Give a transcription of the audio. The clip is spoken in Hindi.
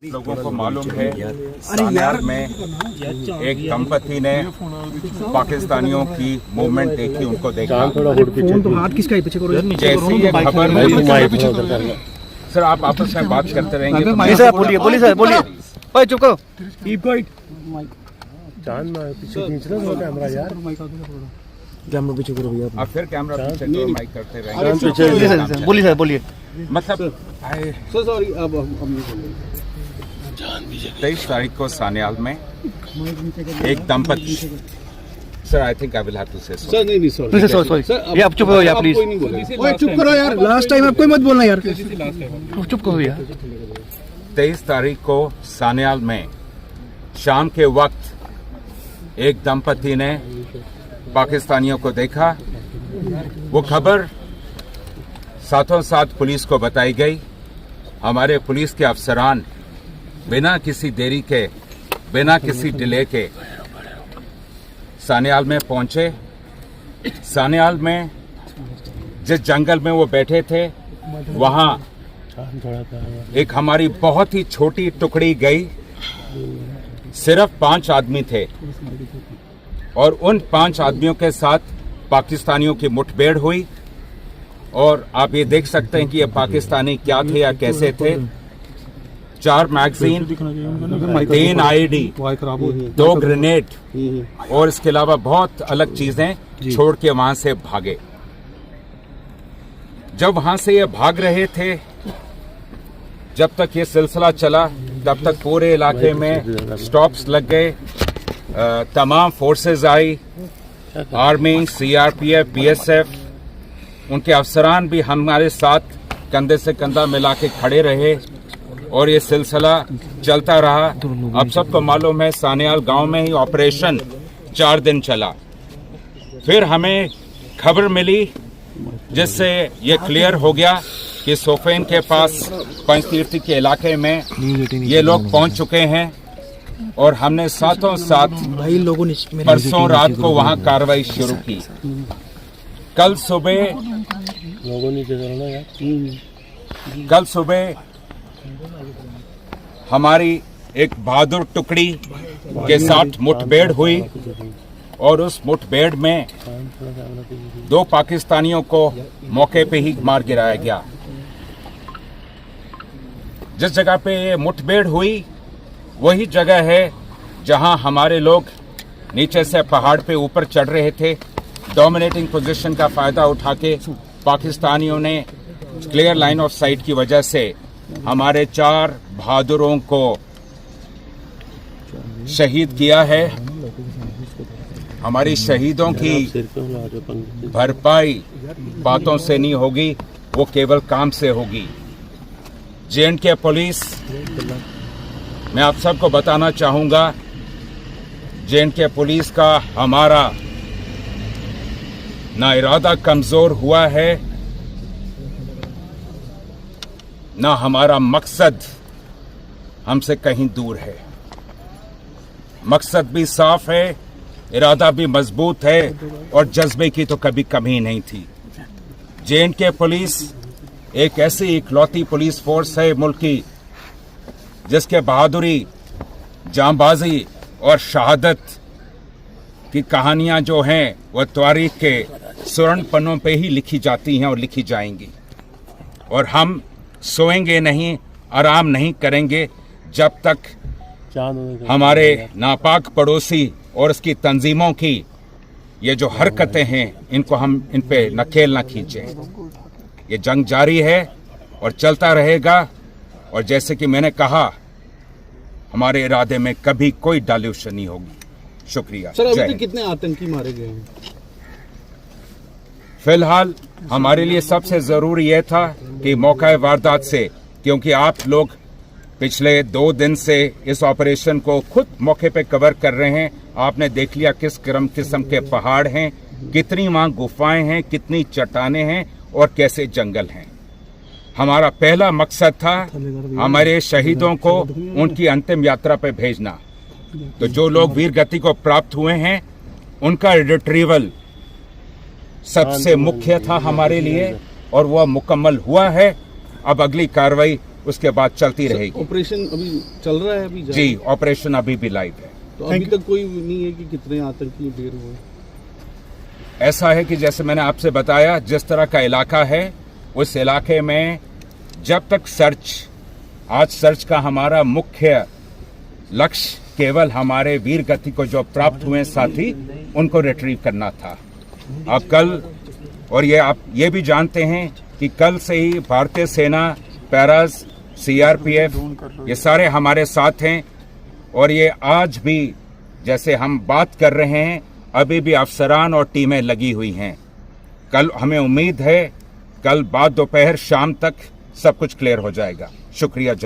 लोगों को मालूम है सानेहाल में एक दंपति ने पाकिस्तानियों की मूवमेंट देखी, उनको देखा। जैसे ये खबर मिली, सर आप आपस में बात करते रहेंगे तो बोलिए सर बोलिए। ओए चुप करो। कैमरा पीछे करो भैया। आप फिर कैमरा पीछे करो, माइक करते रहेंगे। बोलिए सर बोलिए। मतलब 23 तारीख को सानेहाल में एक दंपति, sir I think I will have to say sir नहीं सॉरी सर, आप चुप हो यार प्लीज। ओए चुप करो यार, लास्ट टाइम आप कोई मत बोलना यार। चुप करो यार। 23 तारीख को सानेहाल में शाम के वक्त एक दंपति ने पाकिस्तानियों को देखा। वो खबर साथों साथ पुलिस को बताई गई। हमारे पुलिस के अफसरान बिना किसी देरी के, बिना किसी डिले के सानेहाल में पहुंचे। सानेहाल में जिस जंगल में वो बैठे थे, वहां एक हमारी बहुत ही छोटी टुकड़ी गई। सिर्फ 5 आदमी थे और उन 5 आदमियों के साथ पाकिस्तानियों की मुठभेड़ हुई। और आप ये देख सकते हैं कि ये पाकिस्तानी क्या थे या कैसे थे। 4 मैगजीन, 3 आईडी, 2 ग्रेनेड और इसके अलावा बहुत अलग चीजें छोड़ के वहां से भागे। जब वहां से ये भाग रहे थे, जब तक ये सिलसिला चला, तब तक पूरे इलाके में स्टॉप्स लग गए। तमाम फोर्सेस आई, आर्मी, सीआरपीएफ, बीएसएफ, उनके अफसरान भी हमारे साथ कंधे से कंधा मिला के खड़े रहे और ये सिलसिला चलता रहा। अब सबको मालूम है सानेहाल गांव में ही ऑपरेशन 4 दिन चला। फिर हमें खबर मिली जिससे ये क्लियर हो गया कि सोफेन के पास पंचतीर्थी के इलाके में ये लोग पहुंच चुके हैं और हमने साथों साथ परसों रात को वहां कार्रवाई शुरू की। कल सुबह हमारी एक बहादुर टुकड़ी के साथ मुठभेड़ हुई और उस मुठभेड़ में 2 पाकिस्तानियों को मौके पे ही मार गिराया गया। जिस जगह पे ये मुठभेड़ हुई वही जगह है जहां हमारे लोग नीचे से पहाड़ पे ऊपर चढ़ रहे थे। डोमिनेटिंग पोजीशन का फायदा उठा के पाकिस्तानियों ने क्लियर लाइन ऑफ साइट की वजह से हमारे 4 बहादुरों को शहीद किया है। हमारी शहीदों की भरपाई बातों से नहीं होगी, वो केवल काम से होगी। जे&के पुलिस, मैं आप सबको बताना चाहूंगा, जे&के पुलिस का हमारा ना इरादा कमजोर हुआ है, ना हमारा मकसद हमसे कहीं दूर है। मकसद भी साफ है, इरादा भी मजबूत है और जज्बे की तो कभी कमी नहीं थी। जे&के पुलिस एक ऐसी इकलौती पुलिस फोर्स है मुल्क की जिसके बहादुरी, जांबाजी और शहादत की कहानियां जो हैं वह तारीख के स्वर्ण पन्नों पे ही लिखी जाती हैं और लिखी जाएंगी। और हम सोएंगे नहीं, आराम नहीं करेंगे जब तक हमारे नापाक पड़ोसी और उसकी तंजीमों की ये जो हरकतें हैं इनको हम इन पे नकेल न खींचें। ये जंग जारी है और चलता रहेगा। और जैसे कि मैंने कहा, हमारे इरादे में कभी कोई डाल्यूशन नहीं होगी। शुक्रिया। सर अभी तक कितने आतंकी मारे गए हैं? फिलहाल हमारे लिए सबसे जरूरी यह था कि मौका वारदात से, क्योंकि आप लोग पिछले 2 दिन से इस ऑपरेशन को खुद मौके पे कवर कर रहे हैं, आपने देख लिया किस किस्म के पहाड़ हैं, कितनी वहां गुफाएं हैं, कितनी चट्टानें हैं और कैसे जंगल हैं। हमारा पहला मकसद था हमारे शहीदों को उनकी अंतिम यात्रा पे भेजना। तो जो लोग वीर गति को प्राप्त हुए हैं उनका रिट्रीवल सबसे मुख्य था हमारे लिए और वह मुकम्मल हुआ है। अब अगली कार्रवाई उसके बाद चलती रहेगी। ऑपरेशन अभी चल रहा है अभी जी, ऑपरेशन अभी भी लाइव है। तो अभी तक कोई नहीं है कि कितने आतंकी ढेर हुए? ऐसा है कि जैसे मैंने आपसे बताया, जिस तरह का इलाका है उस इलाके में जब तक आज सर्च का हमारा मुख्य लक्ष्य केवल हमारे वीर गति को जो प्राप्त हुए साथी उनको रिट्रीव करना था। अब कल, और आप ये भी जानते हैं कि कल से ही भारतीय सेना, पैराज, सीआरपीएफ ये सारे हमारे साथ हैं और ये आज भी जैसे हम बात कर रहे हैं अभी भी अफसरान और टीमें लगी हुई हैं। कल हमें उम्मीद है कल बाद दोपहर शाम तक सब कुछ क्लियर हो जाएगा। शुक्रिया, जय।